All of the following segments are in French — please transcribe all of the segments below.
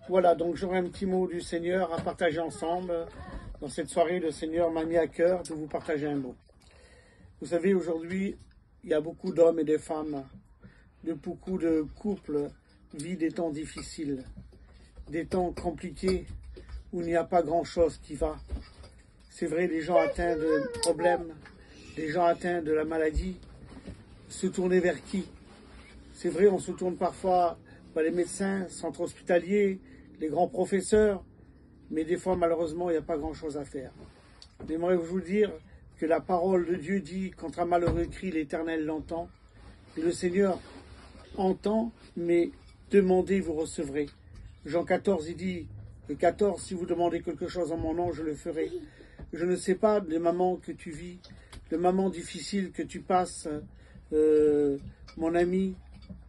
Voilà, donc j'aurai un petit mot du Seigneur à partager ensemble. Dans cette soirée, le Seigneur m'a mis à cœur de vous partager un mot. Vous savez, aujourd'hui, il y a beaucoup d'hommes et de femmes, beaucoup de couples vivent des temps difficiles, des temps compliqués où il n'y a pas grand-chose qui va. C'est vrai, les gens atteints de problèmes, les gens atteints de la maladie, se tourner vers qui? C'est vrai, on se tourne parfois vers les médecins, centres hospitaliers, les grands professeurs, mais des fois, malheureusement, il n'y a pas grand-chose à faire. J'aimerais vous dire que la parole de Dieu dit, contre un malheureux cri, l'Éternel l'entend. Le Seigneur entend, mais demandez, vous recevrez. Jean 14, il dit, le 14, si vous demandez quelque chose en mon nom, je le ferai. Je ne sais pas les moments que tu vis, les moments difficiles que tu passes, mon ami,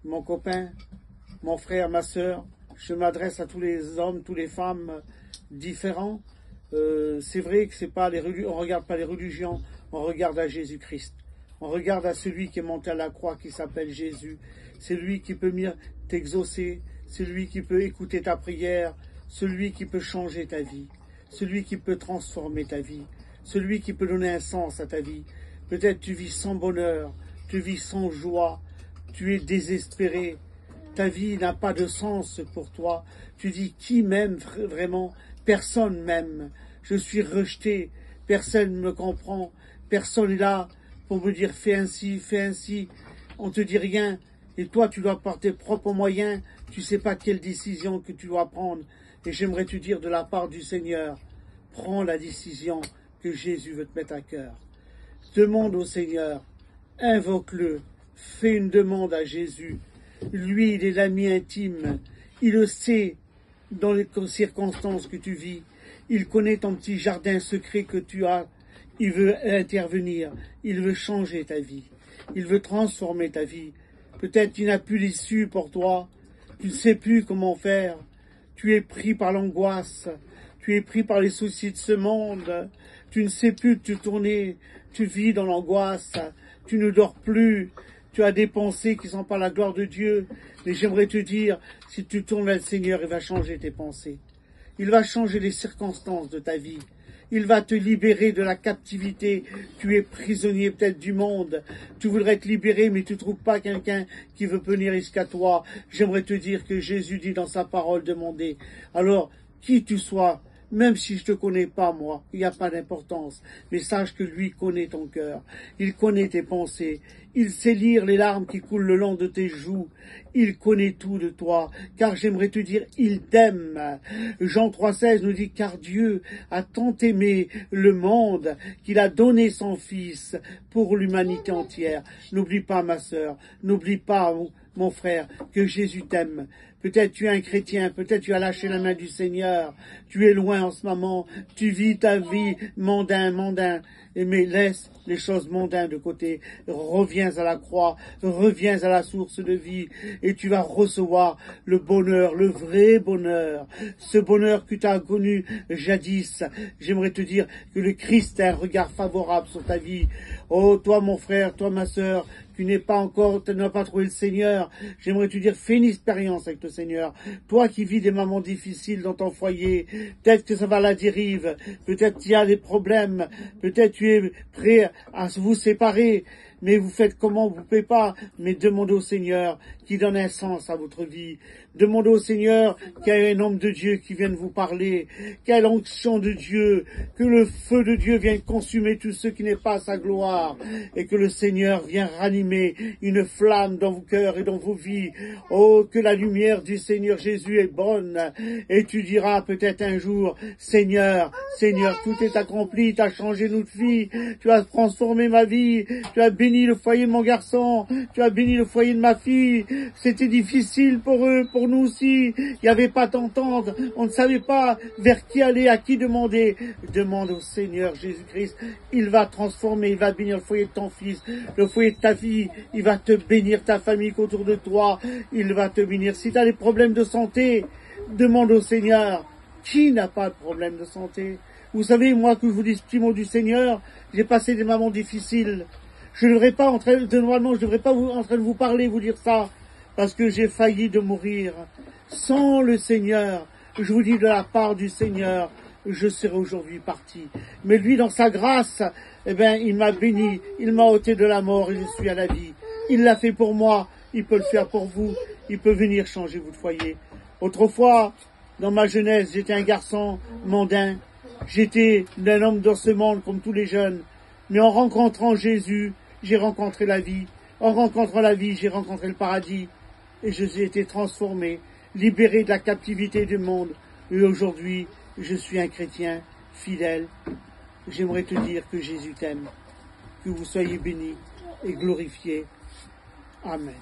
mon copain, mon frère, ma sœur. Je m'adresse à tous les hommes, toutes les femmes différents. C'est vrai que c'est pas on regarde pas les religions, on regarde à Jésus-Christ. On regarde à celui qui est monté à la croix, qui s'appelle Jésus. C'est lui qui peut t'exaucer, c'est lui qui peut écouter ta prière, celui qui peut changer ta vie, celui qui peut transformer ta vie, celui qui peut donner un sens à ta vie. Peut-être tu vis sans bonheur, tu vis sans joie, tu es désespéré, ta vie n'a pas de sens pour toi. Tu dis, qui m'aime vraiment? Personne m'aime. Je suis rejeté, personne ne me comprend, personne n'est là pour me dire fais ainsi, fais ainsi. On te dit rien, et toi tu dois par tes propres moyens, tu sais pas quelle décision que tu dois prendre. Et j'aimerais te dire de la part du Seigneur, prends la décision que Jésus veut te mettre à cœur. Demande au Seigneur, invoque-le, fais une demande à Jésus. Lui, il est l'ami intime, il le sait dans les circonstances que tu vis. Il connaît ton petit jardin secret que tu as. Il veut intervenir, il veut changer ta vie, il veut transformer ta vie. Peut-être tu n'as plus l'issue pour toi, tu ne sais plus comment faire, tu es pris par l'angoisse, tu es pris par les soucis de ce monde, tu ne sais plus te tourner, tu vis dans l'angoisse, tu ne dors plus, tu as des pensées qui ne sont pas la gloire de Dieu. Mais j'aimerais te dire, si tu tournes vers le Seigneur, il va changer tes pensées. Il va changer les circonstances de ta vie. Il va te libérer de la captivité. Tu es prisonnier peut-être du monde. Tu voudrais te libérer, mais tu ne trouves pas quelqu'un qui veut venir jusqu'à toi. J'aimerais te dire que Jésus dit dans sa parole, demandez. Alors, qui tu sois, même si je ne te connais pas, moi, il n'y a pas d'importance. Mais sache que lui connaît ton cœur. Il connaît tes pensées. Il sait lire les larmes qui coulent le long de tes joues. Il connaît tout de toi. Car j'aimerais te dire, il t'aime. Jean 3,16 nous dit, car Dieu a tant aimé le monde qu'il a donné son Fils pour l'humanité entière. N'oublie pas, ma sœur, n'oublie pas, mon frère, que Jésus t'aime. Peut-être tu es un chrétien, peut-être tu as lâché la main du Seigneur, tu es loin en ce moment, tu vis ta vie mondain, mais laisse les choses mondaines de côté, reviens à la croix, reviens à la source de vie, et tu vas recevoir le bonheur, le vrai bonheur, ce bonheur que tu as connu jadis. J'aimerais te dire que le Christ a un regard favorable sur ta vie. Oh, toi mon frère, toi ma sœur, tu n'as pas trouvé le Seigneur, j'aimerais te dire, fais une expérience avec le Seigneur. Toi qui vis des moments difficiles dans ton foyer, peut-être que ça va à la dérive, peut-être qu'il y a des problèmes, peut-être tu es prêt à vous séparer, mais vous faites comment, vous ne pouvez pas, mais demandez au Seigneur qui donne un sens à votre vie. Demandez au Seigneur qu'il y ait un homme de Dieu qui vienne vous parler, qu'il y ait l'onction de Dieu, que le feu de Dieu vienne consumer tout ce qui n'est pas sa gloire, et que le Seigneur vienne ranimer une flamme dans vos cœurs et dans vos vies. Oh, que la lumière du Seigneur Jésus est bonne, et tu diras peut-être un jour, Seigneur, tout est accompli, tu as changé notre vie, tu as transformé ma vie, tu as béni le foyer de mon garçon, tu as béni le foyer de ma fille. C'était difficile pour eux, pour nous aussi. Il n'y avait pas d'entente. On ne savait pas vers qui aller, à qui demander. Demande au Seigneur Jésus-Christ. Il va transformer, il va bénir le foyer de ton fils, le foyer de ta fille. Il va te bénir ta famille autour de toi. Il va te bénir. Si tu as des problèmes de santé, demande au Seigneur. Qui n'a pas de problème de santé? Vous savez, moi, que je vous dis ce petit mot du Seigneur, j'ai passé des moments difficiles. Je ne devrais pas en train de vous parler, vous dire ça, parce que j'ai failli de mourir. Sans le Seigneur, Je vous dis de la part du Seigneur, je serai aujourd'hui parti. Mais lui, dans sa grâce, eh bien, il m'a béni, il m'a ôté de la mort et je suis à la vie. Il l'a fait pour moi, il peut le faire pour vous, il peut venir changer votre foyer. Autrefois, dans ma jeunesse, j'étais un garçon mondain, j'étais un homme dans ce monde comme tous les jeunes. Mais en rencontrant Jésus, j'ai rencontré la vie. En rencontrant la vie, j'ai rencontré le paradis. Et j'ai été transformé, libéré de la captivité du monde. Et aujourd'hui, je suis un chrétien fidèle. J'aimerais te dire que Jésus t'aime. Que vous soyez bénis et glorifiés. Amen.